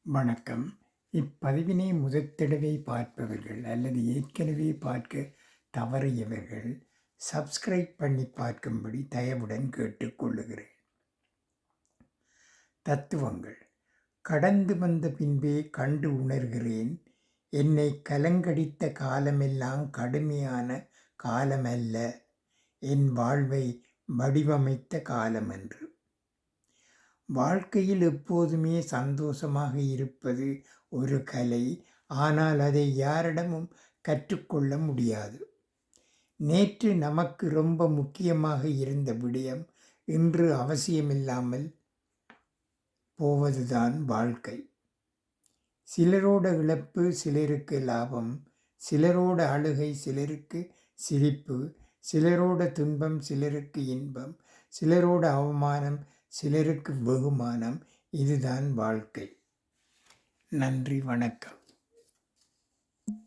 வணக்கம். இப்பதிவினை முதற்தடவை பார்ப்பவர்கள் அல்லது ஏற்கனவே பார்க்க தவறியவர்கள் சப்ஸ்கிரைப் பண்ணி பார்க்கும்படி தயவுடன் கேட்டுக்கொள்ளுகிறேன். தத்துவங்கள். கடந்து வந்த பின்பே கண்டு உணர்கிறேன், என்னை கலங்கடித்த காலமெல்லாம் கடுமையான காலமல்ல, என் வாழ்வை வடிவமைத்த காலமென்று. வாழ்க்கையில் எப்போதுமே சந்தோஷமாக இருப்பது ஒரு கலை. ஆனால் அதை யாரிடமும் கற்றுக்கொள்ள முடியாது. நேற்று நமக்கு ரொம்ப முக்கியமாக இருந்த விடயம் இன்று அவசியமில்லாமல் போவதுதான் வாழ்க்கை. சிலரோட இழப்பு சிலருக்கு லாபம், சிலரோட அழுகை சிலருக்கு சிரிப்பு, சிலரோட துன்பம் சிலருக்கு இன்பம், சிலரோட அவமானம் சிலருக்கு வெகுமானம். இதுதான் வாழ்க்கை. நன்றி, வணக்கம்.